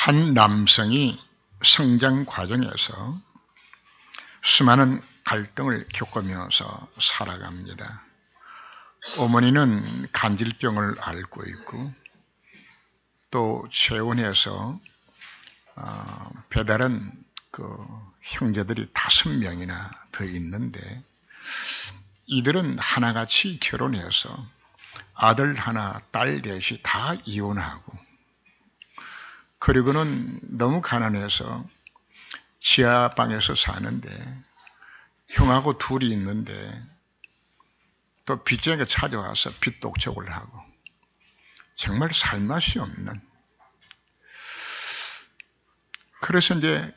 한 남성이 성장 과정에서 수많은 갈등을 겪으면서 살아갑니다. 어머니는 간질병을 앓고 있고 또 재혼해서 배달은 형제들이 5명이나 더 있는데 이들은 하나같이 결혼해서 아들 하나, 딸 넷이 다 이혼하고 그리고는 너무 가난해서 지하방에서 사는데 형하고 둘이 있는데 또 빚쟁이가 찾아와서 빚 독촉을 하고 정말 살맛이 없는, 그래서 이제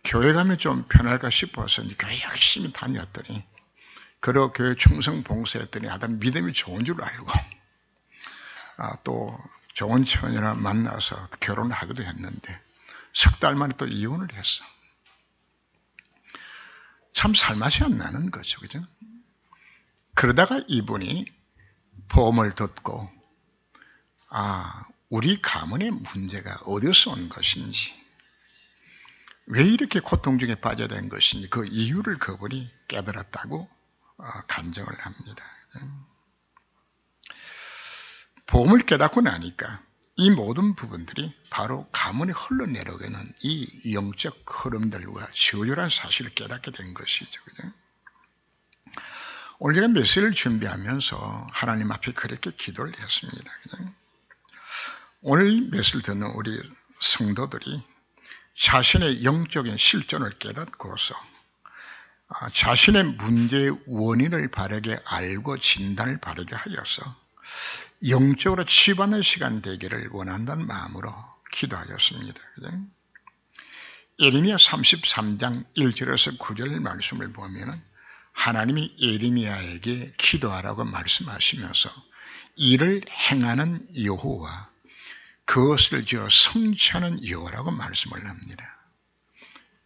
교회 가면 좀 편할까 싶어서 이제 교회 열심히 다녔더니 그리고 교회 충성 봉사했더니 아담 믿음이 좋은 줄 알고 또 좋은 처녀나 만나서 결혼하기도 했는데 석 달 만에 또 이혼을 했어. 참 살맛이 안 나는 거죠. 그죠? 그러다가 이분이 보험을 듣고 우리 가문의 문제가 어디서 온 것인지, 왜 이렇게 고통 중에 빠져야 된 것인지 그 이유를 그분이 깨달았다고 간증을 합니다. 보험을 깨닫고 나니까 이 모든 부분들이 바로 가문이 흘러내려오게 하는 이 영적 흐름들과 저절한 사실을 깨닫게 된 것이죠. 그죠? 오늘 제가 메시지를 준비하면서 하나님 앞에 그렇게 기도를 했습니다. 그죠? 오늘 메시지를 듣는 우리 성도들이 자신의 영적인 실존을 깨닫고서 자신의 문제의 원인을 바르게 알고 진단을 바르게 하여서 영적으로 치유받는 시간 되기를 원한다는 마음으로 기도하였습니다. 예레미야 33장 1절에서 9절 말씀을 보면 하나님이 예레미야에게 기도하라고 말씀하시면서 이를 행하는 여호와, 그것을 성취하는 여호와라고 말씀을 합니다.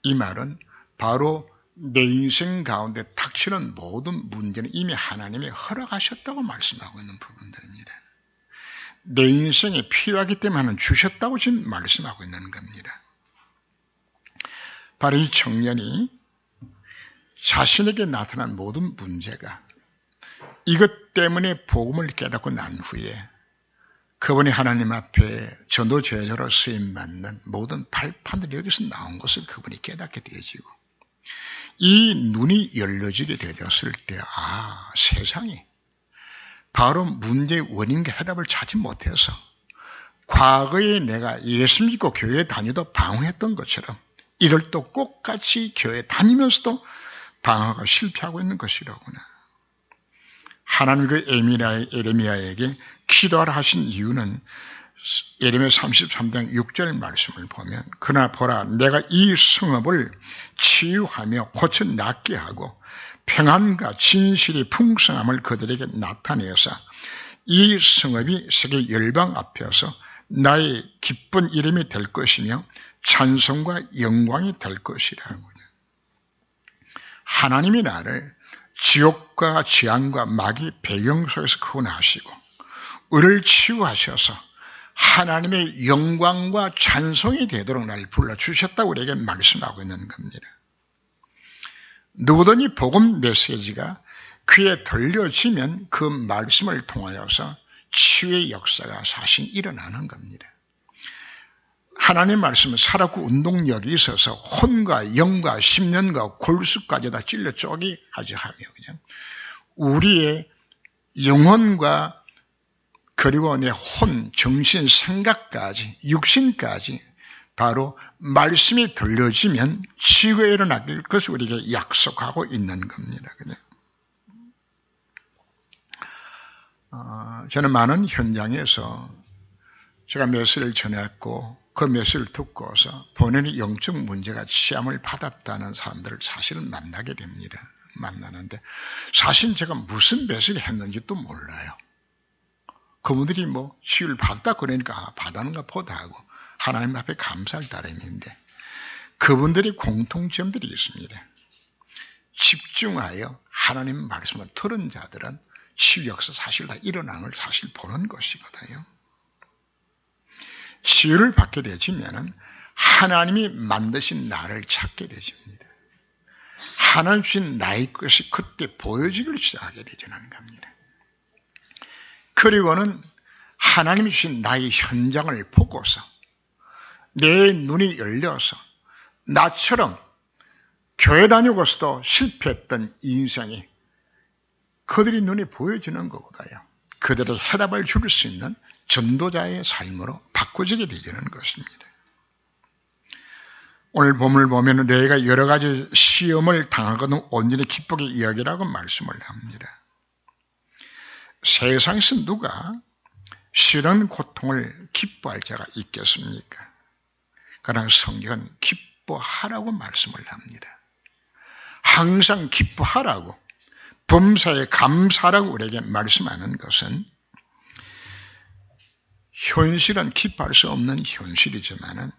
이 말은 바로 내 인생 가운데 닥치는 모든 문제는 이미 하나님이 허락하셨다고 말씀하고 있는 부분들입니다. 내 인생에 필요하기 때문에 주셨다고 지금 말씀하고 있는 겁니다. 바로 이 청년이 자신에게 나타난 모든 문제가 이것 때문에 복음을 깨닫고 난 후에 그분이 하나님 앞에 전도 제자로 쓰임받는 모든 발판들이 여기서 나온 것을 그분이 깨닫게 되어지고 이 눈이 열려지게 되었을 때 세상이 바로 문제의 원인과 해답을 찾지 못해서 과거에 내가 예수 믿고 교회에 다니도 방황했던 것처럼 이를 또 똑같이 교회에 다니면서도 방황하고 실패하고 있는 것이로구나. 하나님 그 예레미야에게 기도하라 하신 이유는 예레미야 33장 6절 말씀을 보면 그러나 보라, 내가 이 성읍을 치유하며 고쳐 낫게 하고 평안과 진실이 풍성함을 그들에게 나타내어서 이 성읍이 세계 열방 앞에서 나의 기쁜 이름이 될 것이며 찬송과 영광이 될 것이라고. 하나님이 나를 지옥과 재앙과 마귀 배경 속에서 구원하시고 우리를 치유하셔서 하나님의 영광과 찬송이 되도록 나를 불러주셨다고 우리에게 말씀하고 있는 겁니다. 누구든지 복음 메시지가 귀에 들려지면 그 말씀을 통하여서 치유의 역사가 사실 일어나는 겁니다. 하나님 말씀은 살았고 운동력이 있어서 혼과 영과 심년과 골수까지 다 찔러 쪼개 하지 하며 그냥 우리의 영혼과 그리고 내 혼, 정신, 생각까지 육신까지 바로 말씀이 들려지면 치유가 일어나길 그것을 우리에게 약속하고 있는 겁니다. 그냥 저는 많은 현장에서 제가 메시지를 전했고 그 메시지를 듣고서 본인의 영적 문제가 치유함을 받았다는 사람들을 사실은 만나게 됩니다. 만나는데 사실 제가 무슨 메시지를 했는지도 몰라요. 그분들이 치유를 받았다 그러니까 받았는가 보다 하고 하나님 앞에 감사할 따름인데 그분들의 공통점들이 있습니다. 집중하여 하나님 말씀을 들은 자들은 치유 역사 사실 다 일어나는 걸 사실 보는 것이거든요. 치유를 받게 되지면은 하나님이 만드신 나를 찾게 되십니다. 하나님 주신 나의 것이 그때 보여지기 시작하게 되는 겁니다. 그리고는 하나님이 주신 나의 현장을 보고서 내 눈이 열려서 나처럼 교회 다니고서도 실패했던 인생이 그들이 눈에 보여지는 것보다요, 그들의 해답을 줄 수 있는 전도자의 삶으로 바꿔지게 되는 것입니다. 오늘 본문을 보면 너희가 여러 가지 시험을 당하거든 온전히 기쁘게 이야기라고 말씀을 합니다. 세상에서 누가 싫은 고통을 기뻐할 자가 있겠습니까? 그러나 성경은 기뻐하라고 말씀을 합니다. 항상 기뻐하라고, 범사에 감사하라고 우리에게 말씀하는 것은 현실은 기뻐할 수 없는 현실이지만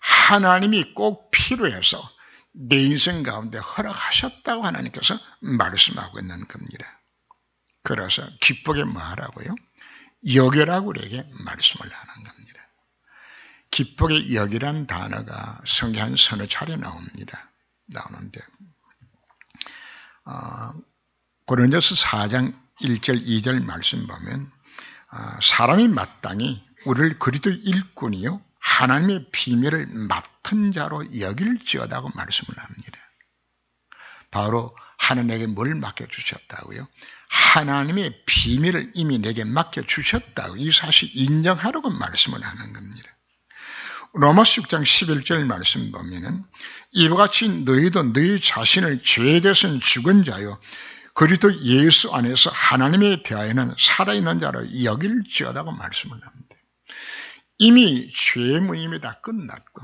하나님이 꼭 필요해서 내 인생 가운데 허락하셨다고 하나님께서 말씀하고 있는 겁니다. 그래서 기쁘게 뭐 하라고요? 여기라고 우리에게 말씀을 하는 겁니다. 기쁘게 여기란 단어가 성경 한 서너 차례 나오는데 고린도서 4장 1절 2절 말씀 보면 사람이 마땅히 우리를 그리스도의 일꾼이요 하나님의 비밀을 맡은 자로 여길지어다고 말씀을 합니다. 바로 하나님에게 뭘 맡겨주셨다고요? 하나님의 비밀을 이미 내게 맡겨주셨다고 이 사실 인정하라고 말씀을 하는 겁니다. 로마서 6장 11절 말씀 보면은 이와 같이 너희도 너희 자신을 죄에 대해서는 죽은 자요 그리스도 예수 안에서 하나님에 대하여는 살아있는 자로 여길지어다고 말씀을 합니다. 이미 죄의 무임이 다 끝났고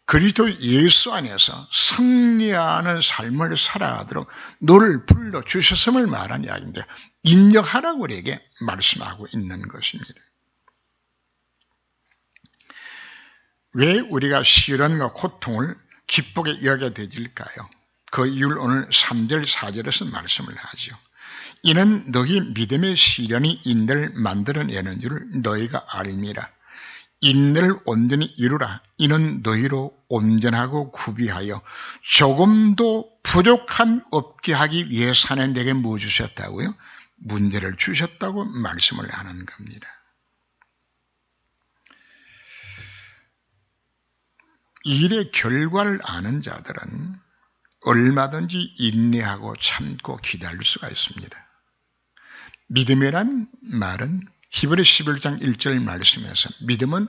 그리스도 예수 안에서 승리하는 삶을 살아가도록 너를 불러주셨음을 말한 이야기인데 인정하라고 우리에게 말씀하고 있는 것입니다. 왜 우리가 시련과 고통을 기쁘게 여겨야 되질까요? 그 이유를 오늘 3절 4절에서 말씀을 하죠. 이는 너희 믿음의 시련이 인내를 만들어내는 줄을 너희가 알미라. 인내를 온전히 이루라. 이는 너희로 온전하고 구비하여 조금도 부족함 없게 하기 위해서는 내게 뭐 주셨다고요? 문제를 주셨다고 말씀을 하는 겁니다. 일의 결과를 아는 자들은 얼마든지 인내하고 참고 기다릴 수가 있습니다. 믿음이란 말은 히브리 11장 1절 말씀에서 믿음은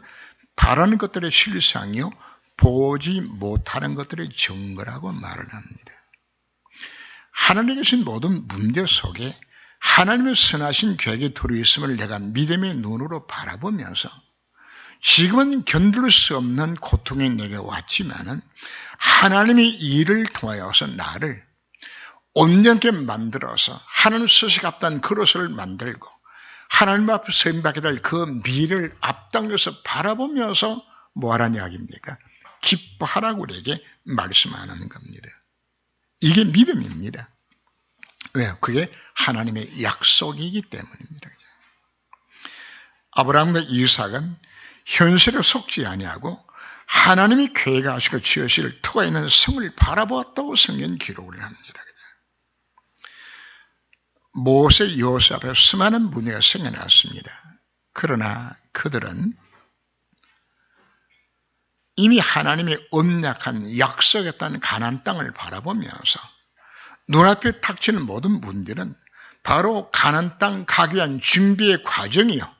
바라는 것들의 실상이요 보지 못하는 것들의 증거라고 말을 합니다. 하나님께 주신 모든 문제 속에 하나님의 선하신 계획이 들어있음을 내가 믿음의 눈으로 바라보면서 지금은 견딜 수 없는 고통이 내게 왔지만은 하나님의 일을 통하여서 나를 온전하게 만들어서 하나님 서식합단 그릇을 만들고 하나님 앞에 서임받게 될 그 미를 앞당겨서 바라보면서 뭐하라는 이야기입니까? 기뻐하라고 우리에게 말씀하는 겁니다. 이게 믿음입니다. 왜요? 그게 하나님의 약속이기 때문입니다. 아브라함과 이삭은 현실에 속지 아니하고 하나님이 계획하시고 지으실 터가 있는 성을 바라보았다고 성경 기록을 합니다. 모세, 여호수아 앞에 수많은 문제가 생겨났습니다. 그러나 그들은 이미 하나님의 언약한 약속했다는 가나안 땅을 바라보면서 눈앞에 닥치는 모든 문제는 바로 가나안 땅 가기 위한 준비의 과정이요.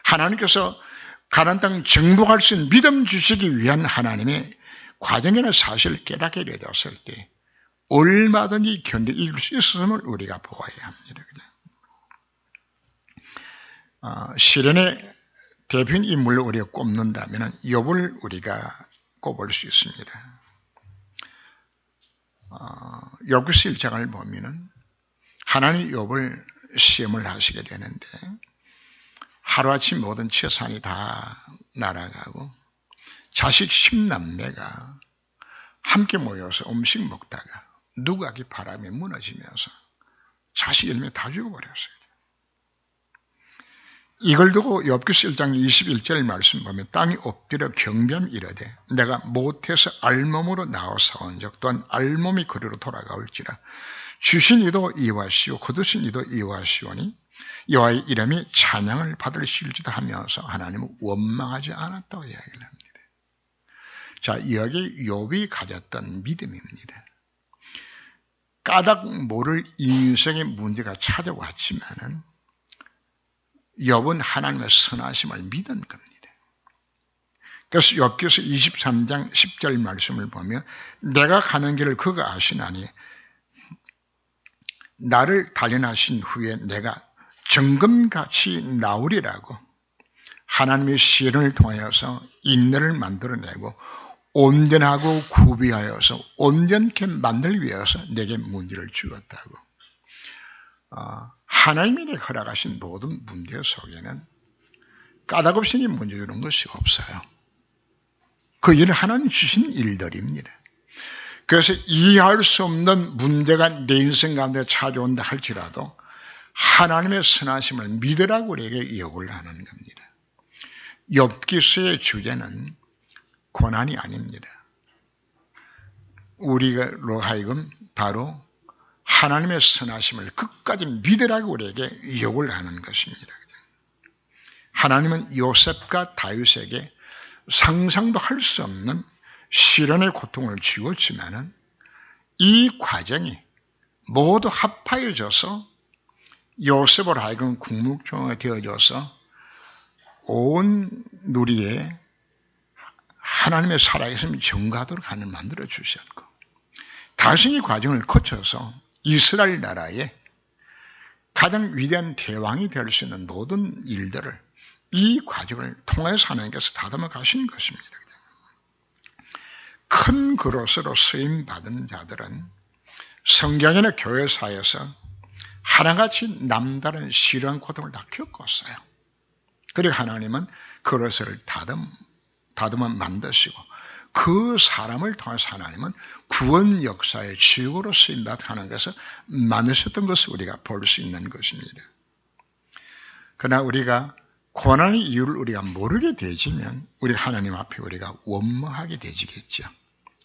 하나님께서 가나안 땅 정복할 수 있는 믿음 주시기 위한 하나님의 과정이라는 사실을 깨닫게 되었을 때 얼마든지 견딜 수 있음을 우리가 보아야 합니다. 시련의 대표인 인물을 우리가 꼽는다면 욥을 우리가 꼽을 수 있습니다. 욥기서 1장을 보면은 하나님 욥을 시험을 하시게 되는데 하루아침 모든 재산이 다 날아가고 자식 10남매가 함께 모여서 음식 먹다가 누각이 바람에 무너지면서 자식 10명 다 죽어버렸어요. 이걸 두고 욥기서 1장 21절 말씀 보면 땅이 엎드려 경배함 이르되 내가 못해서 알몸으로 나와사온 적 또한 알몸이 그리로 돌아가올지라 주신 이도 이와시오 거두신 이도 이와시오니 여호와의 이름이 찬양을 받으실지도 하면서 하나님은 원망하지 않았다고 이야기를 합니다. 자, 여기 욥이 가졌던 믿음입니다. 까닭 모를 인생의 문제가 찾아왔지만은 욥은 하나님의 선하심을 믿은 겁니다. 그래서 욥기서 23장 10절 말씀을 보면 내가 가는 길을 그가 아시나니 나를 단련하신 후에 내가 정금같이 나오리라고 하나님의 시련을 통하여서 인내를 만들어내고 온전하고 구비하여서 온전케 만들기 위해서 내게 문제를 주었다고. 하나님이 허락하신 모든 문제 속에는 까닭없이 문제 주는 것이 없어요. 그 일은 하나님 주신 일들입니다. 그래서 이해할 수 없는 문제가 내 인생 가운데 찾아온다 할지라도 하나님의 선하심을 믿으라고 우리에게 요구를 하는 겁니다. 욥기서의 주제는 고난이 아닙니다. 우리로 하여금 바로 하나님의 선하심을 끝까지 믿으라고 우리에게 요구를 하는 것입니다. 하나님은 요셉과 다윗에게 상상도 할 수 없는 시련의 고통을 주었지만은 이 과정이 모두 합하여져서 요셉으로 하여금 국무총리가 되어져서 온 누리에 하나님의 살아계심이 증가하도록 하는 만들어 주셨고 다시 과정을 거쳐서 이스라엘 나라의 가장 위대한 대왕이 될 수 있는 모든 일들을 이 과정을 통해서 하나님께서 다듬어 가신 것입니다. 큰 그릇으로 쓰임받은 자들은 성경이나 교회사에서 하나같이 남다른 시련 고통을 다 겪었어요. 그리고 하나님은 그릇을 다듬어 만드시고 그 사람을 통해서 하나님은 구원 역사의 주역으로 쓰임받는 것을 만드셨던 것을 우리가 볼 수 있는 것입니다. 그러나 우리가 고난의 이유를 우리가 모르게 되지면 우리 하나님 앞에 우리가 원망하게 되지겠죠.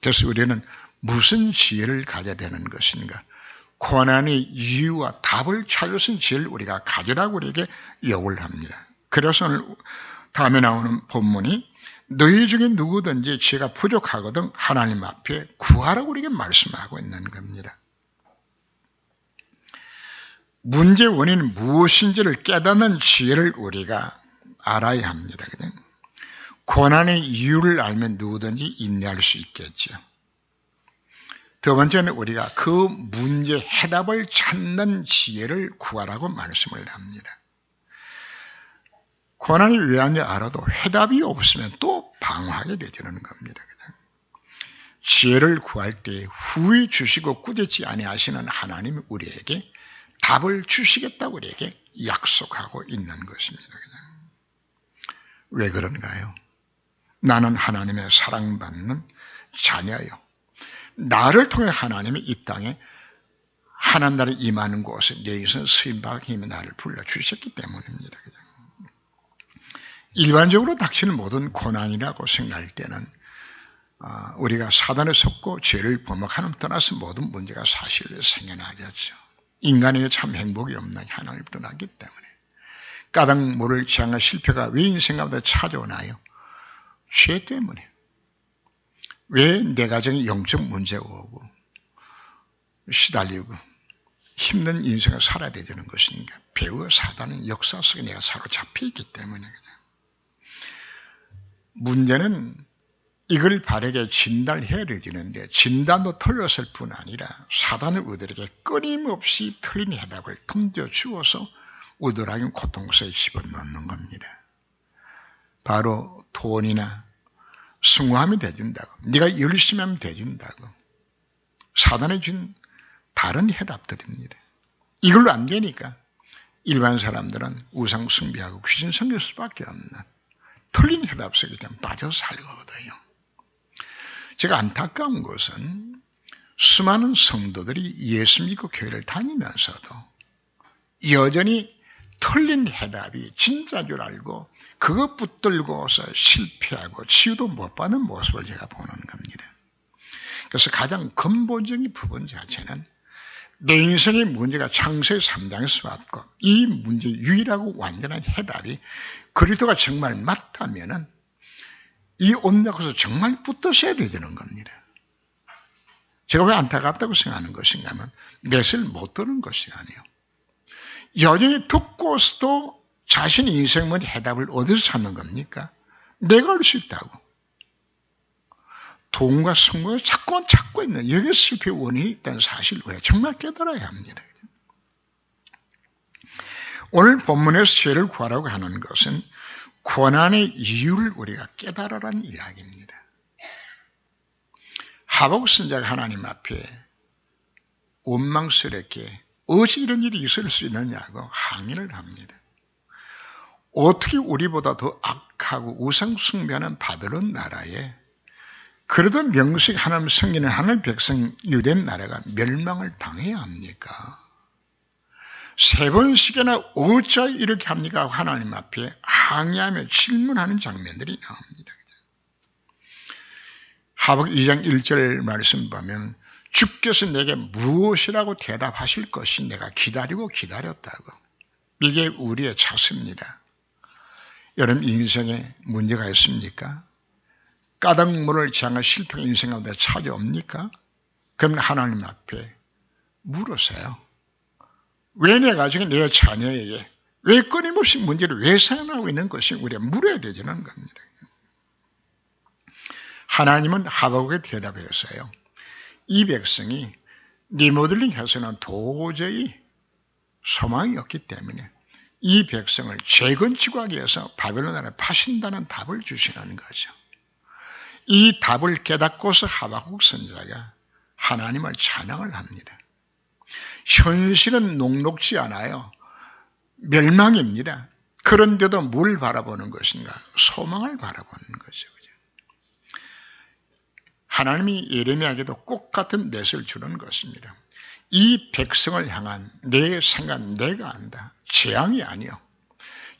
그래서 우리는 무슨 지혜를 가져야 되는 것인가? 고난의 이유와 답을 찾으신 지혜를 우리가 가지라고 우리에게 요구를 합니다. 그래서 오늘 다음에 나오는 본문이 너희 중에 누구든지 지혜가 부족하거든 하나님 앞에 구하라고 우리에게 말씀하고 있는 겁니다. 문제의 원인은 무엇인지를 깨닫는 지혜를 우리가 알아야 합니다. 그냥 고난의 이유를 알면 누구든지 인내할 수 있겠죠. 두 번째는 우리가 그 문제 해답을 찾는 지혜를 구하라고 말씀을 합니다. 고난이 왜 왔는지 알아도 해답이 없으면 또 방황하게 되는 겁니다. 지혜를 구할 때 후히 주시고 꾸짖지 아니하시는 하나님이 우리에게 답을 주시겠다고 우리에게 약속하고 있는 것입니다. 왜 그런가요? 나는 하나님의 사랑받는 자녀요. 나를 통해 하나님이 이 땅에 하나님 나라에 임하는 곳에 내 인생 쓰임받게 힘이 나를 불러주셨기 때문입니다. 일반적으로 닥치는 모든 고난이라고 생각할 때는 우리가 사단에 속고 죄를 범하는 떠나서 모든 문제가 사실 생겨나겠죠. 인간에게 참 행복이 없는 하나님을 떠나기 때문에 까닭 모를 지향과 실패가 왜 인생 가운데 찾아오나요? 죄 때문에. 왜 내 가정에 영적 문제가 오고 시달리고 힘든 인생을 살아야 되는 것인가? 배우 사단은 역사 속에 내가 사로잡혀 있기 때문에. 문제는 이걸 바르게 진단해야 되는데 진단도 틀렸을 뿐 아니라 사단의 우리들에게 끊임없이 틀린 해답을 던져주어서 우들하게 고통스에 집어넣는 겁니다. 바로 돈이나 성공하면 돼준다고, 네가 열심히 하면 돼준다고 사단에 준 다른 해답들입니다. 이걸로 안 되니까 일반 사람들은 우상 숭배하고 귀신 섬길 수밖에 없는 틀린 해답 속에 빠져 살거든요. 제가 안타까운 것은 수많은 성도들이 예수 믿고 교회를 다니면서도 여전히 틀린 해답이 진짜인 줄 알고 그것 붙들고서 실패하고 치유도 못 받는 모습을 제가 보는 겁니다. 그래서 가장 근본적인 부분 자체는 내 인생의 문제가 창세기 3장에서 왔고 이 문제의 유일하고 완전한 해답이 그리스도가 정말 맞다면은 이 온약에서 정말 붙드셔야 되는 겁니다. 제가 왜 안타깝다고 생각하는 것인가 하면 맷을 못 드는 것이 아니에요. 여전히 듣고서도 자신의 인생의 해답을 어디서 찾는 겁니까? 내가 알 수 있다고. 돈과 성공을 자꾸만 찾고 있는 여기에 실패의 원인이 있다는 사실을 우리가 정말 깨달아야 합니다. 오늘 본문에서 죄를 구하라고 하는 것은 고난의 이유를 우리가 깨달으라는 이야기입니다. 하박국 선지자가 하나님 앞에 원망스럽게 어찌 이런 일이 있을 수 있느냐고 항의를 합니다. 어떻게 우리보다 더 악하고 우상숭배하는 바벨론 나라에 그래도 명식 하나님 섬기는 하나님 백성 유대 나라가 멸망을 당해야 합니까? 3번씩이나 어찌 이렇게 합니까? 하나님 앞에 항의하며 질문하는 장면들이 나옵니다. 하박국 2장 1절 말씀 보면 주께서 내게 무엇이라고 대답하실 것이 내가 기다리고 기다렸다고. 이게 우리의 자세입니다. 여러분 인생에 문제가 있습니까? 까닭물을 향한 실패 인생 가운데 찾아옵니까? 그러면 하나님 앞에 물으세요. 왜 내가 지금 내 자녀에게 왜 끊임없이 문제를 왜 생각하고 있는 것이 우리가 물어야 되지는 겁니다. 하나님은 하박국에 대답했어요. 이 백성이 리모델링 해서는 도저히 소망이 없기 때문에 이 백성을 재건축하기 위해서 바벨론 나라에 파신다는 답을 주시는 거죠. 이 답을 깨닫고서 하박국 선지자가 하나님을 찬양을 합니다. 현실은 녹록지 않아요. 멸망입니다. 그런데도 뭘 바라보는 것인가? 소망을 바라보는 거죠. 하나님이 예레미야에게도 꼭 같은 맷을 주는 것입니다. 이 백성을 향한 내 생각 내가 안다. 재앙이 아니요.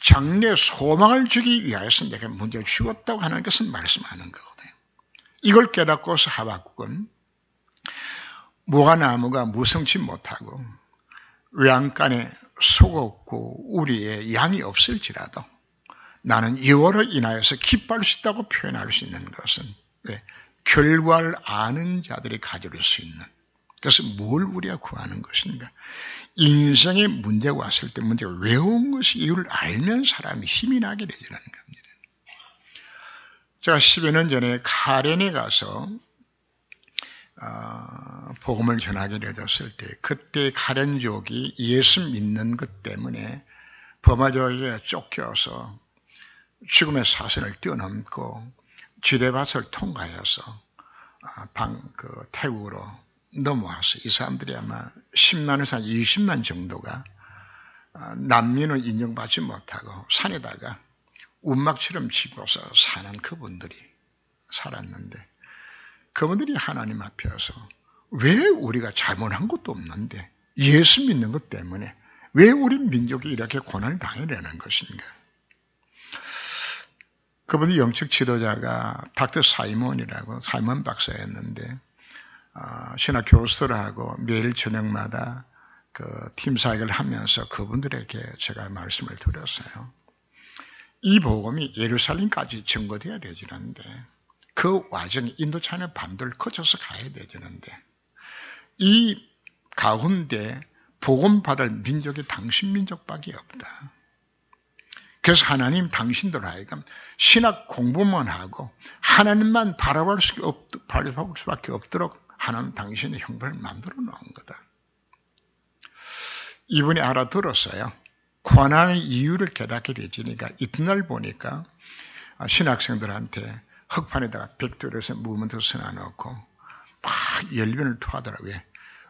장래 소망을 주기 위해서 내가 문제를 주었다고 하는 것은 말씀하는 거거든요. 이걸 깨닫고서 하박국은 무화나무가 무성치 못하고 외양간에 속 없고 우리의 양이 없을지라도 나는 여호와로 인하여서 기뻐할 수 있다고 표현할 수 있는 것은 왜? 결과를 아는 자들이 가질 수 있는. 그래서 뭘 우리가 구하는 것인가? 인생에 문제가 왔을 때 문제가 왜 온 것이 이유를 알면 사람이 힘이 나게 되지는 겁니다. 제가 10여 년 전에 카렌에 가서 복음을 전하게 되었을 때 그때 카렌족이 예수 믿는 것 때문에 버마족에게 쫓겨서 죽음의 사선을 뛰어넘고 지뢰밭을 통과해서 태국으로 넘어와서 이 사람들이 아마 10만에서 20만 정도가 난민을 인정받지 못하고 산에다가 움막처럼 지고서 사는 그분들이 살았는데 그분들이 하나님 앞에서 왜 우리가 잘못한 것도 없는데 예수 믿는 것 때문에 왜 우리 민족이 이렇게 고난을 당해내는 것인가? 그분이 영적 지도자가 닥터 사이먼이라고 사이먼 박사였는데 신학 교수를 하고 매일 저녁마다 그 팀 사역을 하면서 그분들에게 제가 말씀을 드렸어요. 이 복음이 예루살렘까지 증거돼야 되지는데 그 와중에 인도차는 반도를 거쳐서 가야 되지는데 이 가운데 복음 받을 민족이 당신 민족밖에 없다. 그래서 하나님 당신들 하여금 신학 공부만 하고 하나님만 바라볼 수밖에 없도록 하나님 당신의 형벌을 만들어 놓은 거다. 이분이 알아들었어요. 고난의 이유를 깨닫게 되지니까 이튿날 보니까 신학생들한테 흑판에다가 벽돌에서 무문도 써놔놓고 막 열변을 토하더라고요.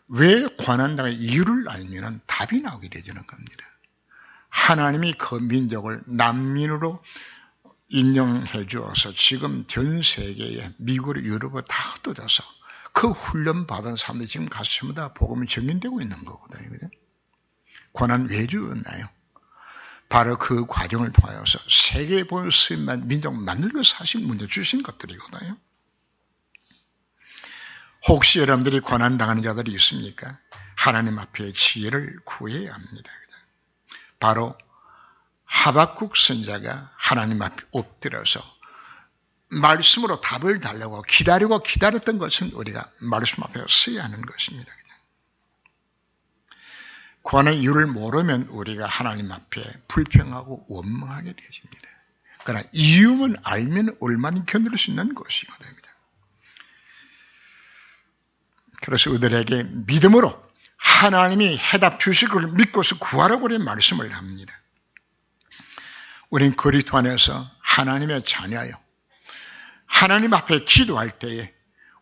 왜 고난당의 이유를 알면 답이 나오게 되지는 겁니다. 하나님이 그 민족을 난민으로 인정해 주어서 지금 전 세계에 미국으로 유럽으로 다 흩어져서 그 훈련 받은 사람들이 지금 가서 전부 다 복음이 증인되고 있는 거거든요. 그죠? 고난 왜 주었나요? 바로 그 과정을 통하여서 세계에 보는 스윗만 민족 만들고 사실 문제 주신 것들이거든요. 혹시 여러분들이 고난당하는 자들이 있습니까? 하나님 앞에 지혜를 구해야 합니다. 바로 하박국 선자가 하나님 앞에 엎드려서 말씀으로 답을 달라고 기다리고 기다렸던 것은 우리가 말씀 앞에 서야 하는 것입니다. 고난의 이유를 모르면 우리가 하나님 앞에 불평하고 원망하게 되집니다. 그러나 이유만 알면 얼마나 견딜 수 있는 것이거든요. 그래서 우리들에게 믿음으로 하나님이 해답 주실 것을 믿고서 구하라고 우리 말씀을 합니다. 우리는 그리스도 안에서 하나님의 자녀요. 하나님 앞에 기도할 때에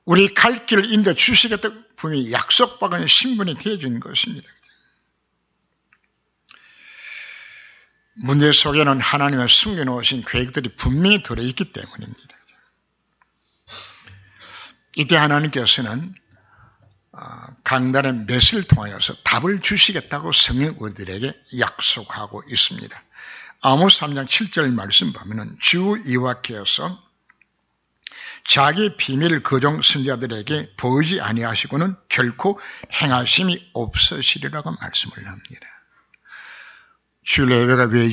우리 갈 길을 인도해 주시겠다 분명히 약속받은 신분이 되어준 것입니다. 문제 속에는 하나님의 숨겨놓으신 계획들이 분명히 들어있기 때문입니다. 이때 하나님께서는 강단의 메시를 통하여서 답을 주시겠다고 성경 우리들에게 약속하고 있습니다. 아모스 3장 7절 말씀 보면은 주 여호와께서 자기 비밀 그종 선지자들에게 보이지 아니하시고는 결코 행하심이 없으시리라고 말씀을 합니다. 주일 예배가 왜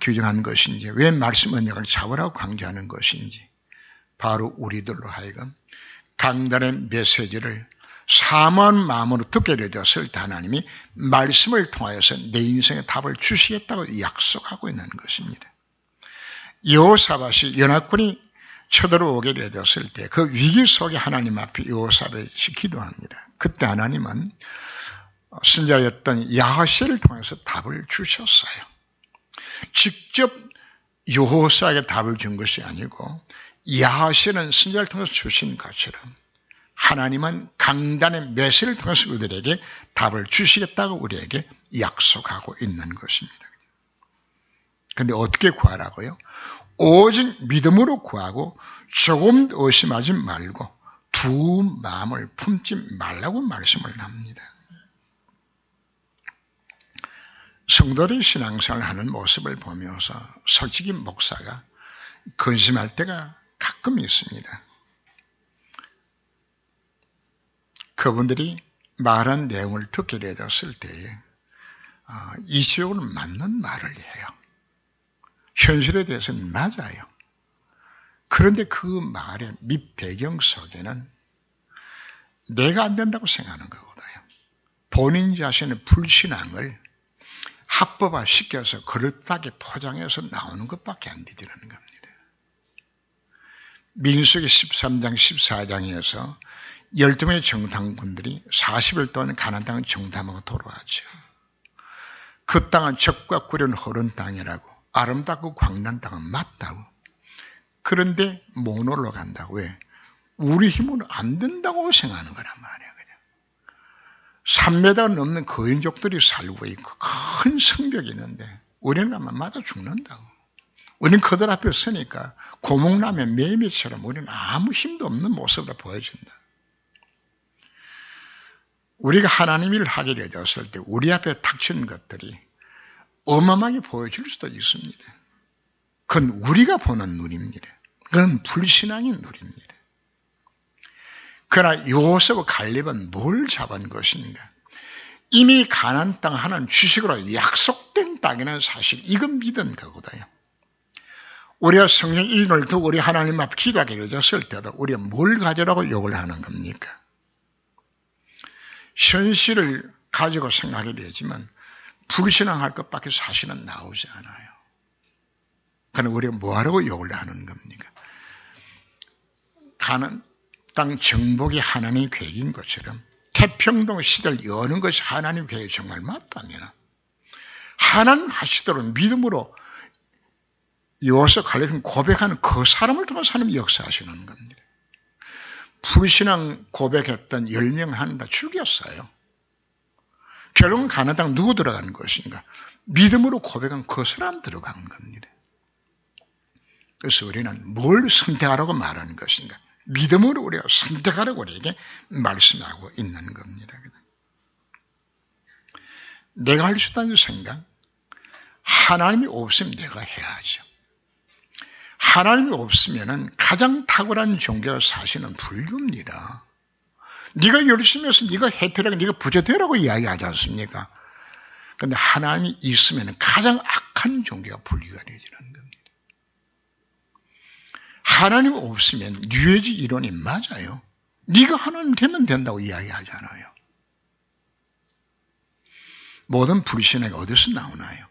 규정한 것인지, 왜 말씀 언약을 잡으라고 강조하는 것인지, 바로 우리들로 하여금 강단의 메시지를 사모한 마음으로 듣게 되었을 때 하나님이 말씀을 통하여서 내 인생의 답을 주시겠다고 약속하고 있는 것입니다. 여호사밧이 연합군이 쳐들어오게 되었을 때 그 위기 속에 하나님 앞에 여호사밧이 기도합니다. 그때 하나님은 선지자였던 야하시를 통해서 답을 주셨어요. 직접 여호사에게 답을 준 것이 아니고 야하시는 선지자를 통해서 주신 것처럼 하나님은 강단의 메시를 통해서 우리들에게 답을 주시겠다고 우리에게 약속하고 있는 것입니다. 그런데 어떻게 구하라고요? 오직 믿음으로 구하고 조금 의심하지 말고 두 마음을 품지 말라고 말씀을 합니다. 성도들이 신앙생활을 하는 모습을 보면서 솔직히 목사가 근심할 때가 가끔 있습니다. 그분들이 말한 내용을 듣게 되었을 때에 이치적으로 맞는 말을 해요. 현실에 대해서는 맞아요. 그런데 그 말의 밑배경 속에는 내가 안 된다고 생각하는 거거든요. 본인 자신의 불신앙을 합법화시켜서 그릇하게 포장해서 나오는 것밖에 안 되더라는 겁니다. 민수기 13장 14장에서 12명의 정탐꾼들이 40일 동안 가나안 땅을 정탐하고 돌아왔죠. 그 땅은 적과 꿀이 흐른 땅이라고, 아름답고 광란 땅은 맞다고. 그런데 못 올라간다고. 왜? 우리 힘으로 안 된다고 생각하는 거란 말이에요. 그냥 3m 넘는 거인족들이 살고 있고 큰 성벽이 있는데 우리는 가면 맞아 죽는다고. 우리는 그들 앞에 서니까 고목나무 매미처럼 우리는 아무 힘도 없는 모습으로 보여진다. 우리가 하나님 일을 하게 되었을 때 우리 앞에 닥치는 것들이 어마어마하게 보여질 수도 있습니다. 그건 우리가 보는 눈입니다. 그건 불신앙인 눈입니다. 그러나 요셉과 갈렙은 뭘 잡은 것인가? 이미 가나안 땅 하나는 주식으로 약속된 땅이라는 사실, 이건 믿은 거거든요. 우리가 성령 인을 두고 우리 하나님 앞 기도하게 되었을 때도 우리가 뭘 가져라고 욕을 하는 겁니까? 현실을 가지고 생각하게 되지만 불신앙할 것밖에 사실은 나오지 않아요. 그러나 우리가 뭐하라고 욕을 하는 겁니까? 가나안 땅 정복이 하나님의 계획인 것처럼 태평동 시대를 여는 것이 하나님의 계획이 정말 맞다면 하나님 하시도록 믿음으로 여호수아 갈렙이 고백하는 그 사람을 통해서 하나님이 역사하시는 겁니다. 불신앙 고백했던 10명 하나 다 죽였어요. 결국은 가나안 땅 누구 들어가는 것인가? 믿음으로 고백한 그 사람 들어간 겁니다. 그래서 우리는 뭘 선택하라고 말하는 것인가? 믿음으로 우리가 선택하라고 우리에게 말씀하고 있는 겁니다. 내가 할 수 있다는 생각, 하나님이 없으면 내가 해야죠. 하나님이 없으면 가장 탁월한 종교가 사실은 불교입니다. 네가 열심히 해서 네가 혜택하고 네가 부자 되라고 이야기하지 않습니까? 그런데 하나님이 있으면 가장 악한 종교가 불교가 되지는 겁니다. 하나님 없으면 뉴에이지 이론이 맞아요. 네가 하나님 되면 된다고 이야기하잖아요. 모든 불신앙이 어디서 나오나요?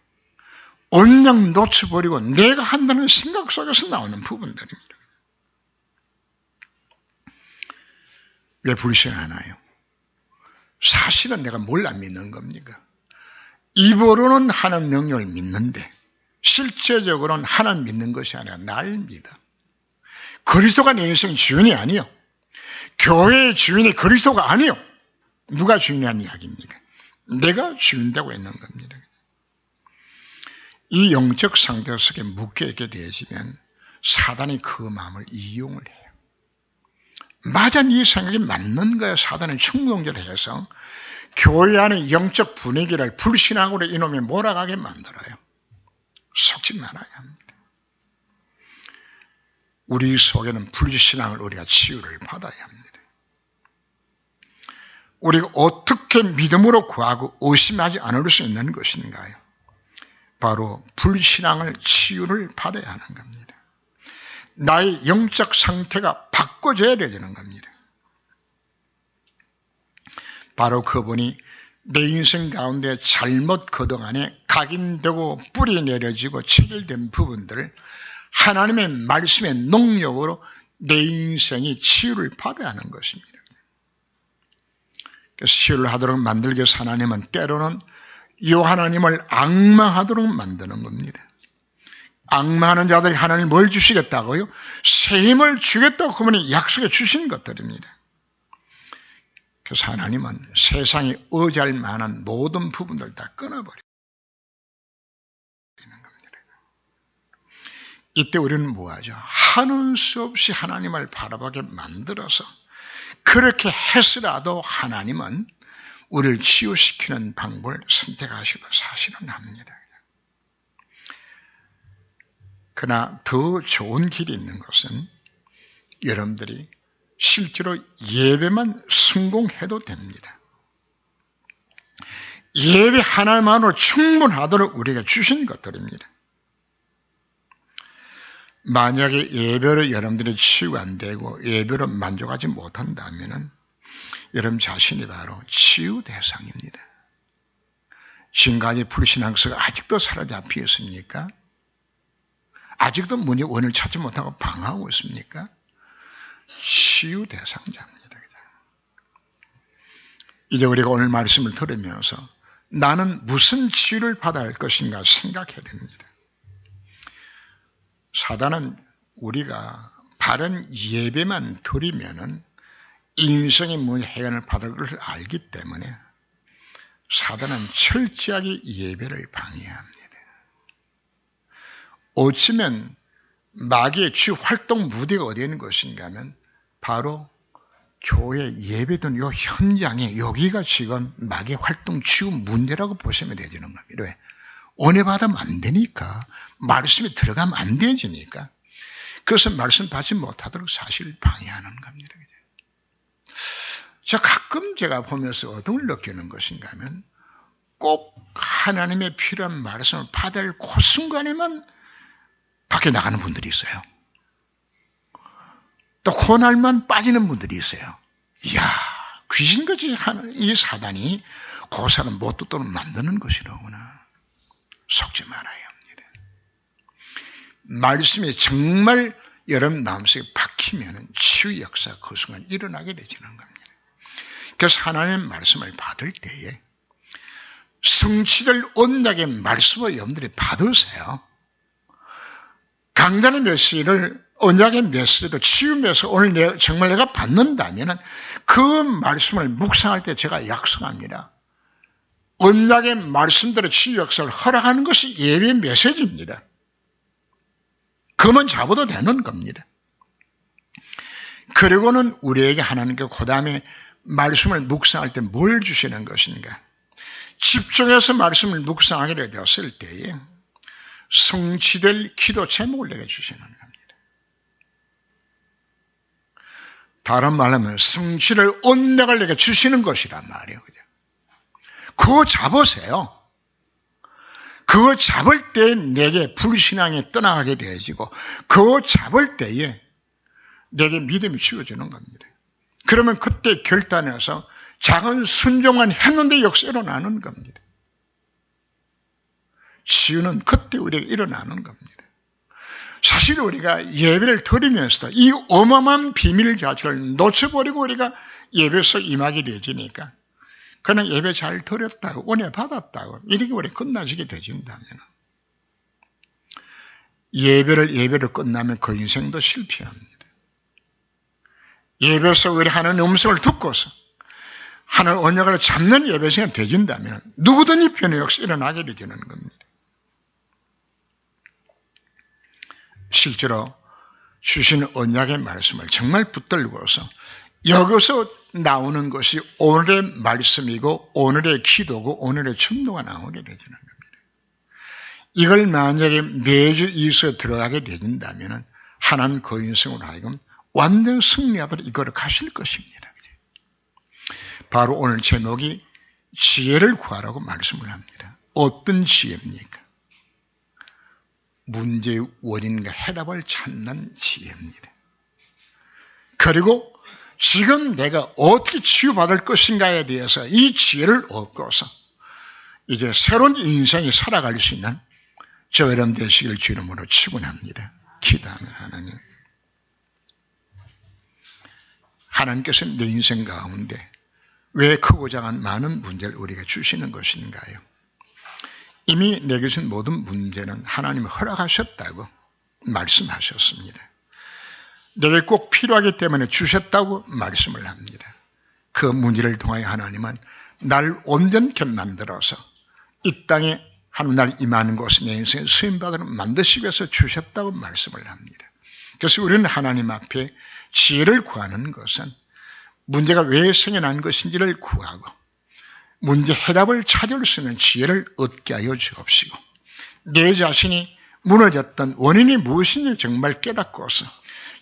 언양 놓쳐버리고 내가 한다는 생각 속에서 나오는 부분들입니다. 왜 불신하나요? 사실은 내가 뭘 안 믿는 겁니까? 입으로는 하나님 능력을 믿는데 실제적으로는 하나님 믿는 것이 아니라 날 믿어. 그리스도가 내 인생 주인이 아니요. 교회의 주인이 그리스도가 아니요. 누가 주인이라는 이야기입니까? 내가 주인되고 있는 겁니다. 이 영적 상태 속에 묶여있게 되어지면 사단이 그 마음을 이용을 해요. 맞아, 네 생각이 맞는 거야. 사단이 충동질을 해서 교회 안의 영적 분위기를 불신앙으로 이놈이 몰아가게 만들어요. 속지 말아야 합니다. 우리 속에는 불신앙을 우리가 치유를 받아야 합니다. 우리가 어떻게 믿음으로 구하고 의심하지 않을 수 있는 것인가요? 바로 불신앙을 치유를 받아야 하는 겁니다. 나의 영적 상태가 바꿔져야 되는 겁니다. 바로 그분이 내 인생 가운데 잘못 그동안에 각인되고 뿌리 내려지고 체결된 부분들을 하나님의 말씀의 능력으로 내 인생이 치유를 받아야 하는 것입니다. 그래서 치유를 하도록 만들기 위해서 하나님은 때로는 이 하나님을 악마하도록 만드는 겁니다. 악마하는 자들이 하나님 뭘 주시겠다고요? 새 힘을 주겠다고 그분이 약속해 주신 것들입니다. 그래서 하나님은 세상에 의지할 만한 모든 부분들 다 끊어버리는 겁니다. 이때 우리는 뭐하죠? 하는 수 없이 하나님을 바라보게 만들어서 그렇게 해서라도 하나님은 우리를 치유시키는 방법을 선택하시기도 사실은 합니다. 그러나 더 좋은 길이 있는 것은 여러분들이 실제로 예배만 성공해도 됩니다. 예배 하나만으로 충분하도록 우리가 주신 것들입니다. 만약에 예배로 여러분들이 치유가 안 되고 예배로 만족하지 못한다면 여러분 자신이 바로 치유 대상입니다. 지금까지 불신앙서가 아직도 사로잡혀 있습니까? 아직도 원을 찾지 못하고 방황하고 있습니까? 치유 대상자입니다. 이제 우리가 오늘 말씀을 들으면서 나는 무슨 치유를 받아야 할 것인가 생각해야 됩니다. 사단은 우리가 바른 예배만 드리면은 인생의 해결을 받을 것을 알기 때문에 사단은 철저하게 예배를 방해합니다. 어쩌면 마귀의 주 활동 무대가 어디에 있는 것인가 하면 바로 교회 예배든 요 현장에 여기가 지금 마귀의 활동 주 문제라고 보시면 되지는 겁니다. 왜? 은혜 받으면 안 되니까. 말씀이 들어가면 안 되지니까. 그래서 말씀 받지 못하도록 사실 방해하는 겁니다. 가끔 제가 보면서 어둠을 느끼는 것인가 하면 꼭 하나님의 필요한 말씀을 받을 그 순간에만 밖에 나가는 분들이 있어요. 또 그날만 빠지는 분들이 있어요. 이야, 귀신같이 이 사단이 그 사람 못 듣도록 만드는 것이로구나. 속지 말아야 합니다. 말씀이 정말 여러분 마음속에 박히면 치유 역사 그 순간 일어나게 되지는 겁니다. 그래서 하나님의 말씀을 받을 때에 성취될 언약의 말씀을 여러분들이 받으세요. 강단의 메시지를 언약의 메시지로 치유 메시지 오늘 정말 내가 받는다면 그 말씀을 묵상할 때 제가 약속합니다. 언약의 말씀대로 치유 역사를 허락하는 것이 예배의 메시지입니다. 그만 잡아도 되는 겁니다. 그리고는 우리에게 하나님께 그 다음에 말씀을 묵상할 때 뭘 주시는 것인가? 집중해서 말씀을 묵상하게 되었을 때에 성취될 기도 제목을 내게 주시는 겁니다. 다른 말로 하면 성취를 언약을 내게 주시는 것이란 말이에요. 그거 잡으세요. 그거 잡을 때 내게 불신앙이 떠나가게 되어지고 그거 잡을 때에 내게 믿음이 주어지는 겁니다. 그러면 그때 결단해서 작은 순종만 했는데 역사 일어나는 겁니다. 치유는 그때 우리에게 일어나는 겁니다. 사실 우리가 예배를 드리면서도 이 어마어마한 비밀 자체를 놓쳐버리고 우리가 예배 속 임하게 되지니까 그냥 예배 잘 드렸다고 은혜 받았다고 이렇게 우리 끝나지게 되진다면 예배를 끝나면 그 인생도 실패합니다. 예배에서 우리 하는 음성을 듣고서 하는 언약을 잡는 예배 시간이 되진다면 누구든 이 변화 역시 일어나게 되지는 겁니다. 실제로 주신 언약의 말씀을 정말 붙들고서 여기서 나오는 것이 오늘의 말씀이고 오늘의 기도고 오늘의 충도가 나오게 되지는 겁니다. 이걸 만약에 매주 이수에 들어가게 되진다면 하나님 그 인생으로 하여금 완전 승리하도록 이거를 가실 것입니다. 바로 오늘 제목이 지혜를 구하라고 말씀을 합니다. 어떤 지혜입니까? 문제의 원인과 해답을 찾는 지혜입니다. 그리고 지금 내가 어떻게 치유받을 것인가에 대해서 이 지혜를 얻고서 이제 새로운 인생이 살아갈 수 있는 저 여러분 되시길 주 이름으로 축원합니다. 기도하며 하나님께서는 내 인생 가운데 왜 크고 작은 많은 문제를 우리에게 주시는 것인가요? 이미 내게 준 모든 문제는 하나님이 허락하셨다고 말씀하셨습니다. 내게 꼭 필요하기 때문에 주셨다고 말씀을 합니다. 그 문제를 통하여 하나님은 나를 온전케 만들어서 이 땅에 하나님 날 임하는 곳에 내 인생에 쓰임받으러 만드시기 위해서 주셨다고 말씀을 합니다. 그래서 우리는 하나님 앞에 지혜를 구하는 것은 문제가 왜 생겨난 것인지를 구하고 문제 해답을 찾을 수 있는 지혜를 얻게 하여 주옵시고 내 자신이 무너졌던 원인이 무엇인지 정말 깨닫고서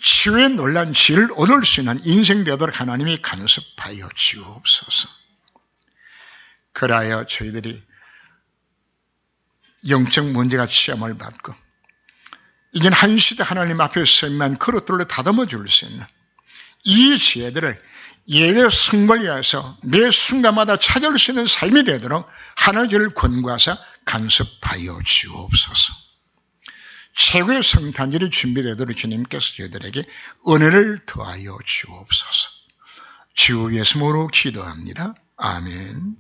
치유에 놀란 지혜를 얻을 수 있는 인생 되도록 하나님이 간섭하여 주옵소서. 그라하여 저희들이 영적 문제가 시험을 받고 이젠 한 시대 하나님 앞에 서만 그릇들로 다듬어 줄 수 있는 이 지혜들을 예배 승벌 위해서 매 순간마다 찾을 수 있는 삶이 되도록 하나님을 권고하사 간섭하여 주옵소서. 최고의 성탄절이 준비되도록 주님께서 저희들에게 은혜를 더하여 주옵소서. 주 예수님으로 기도합니다. 아멘.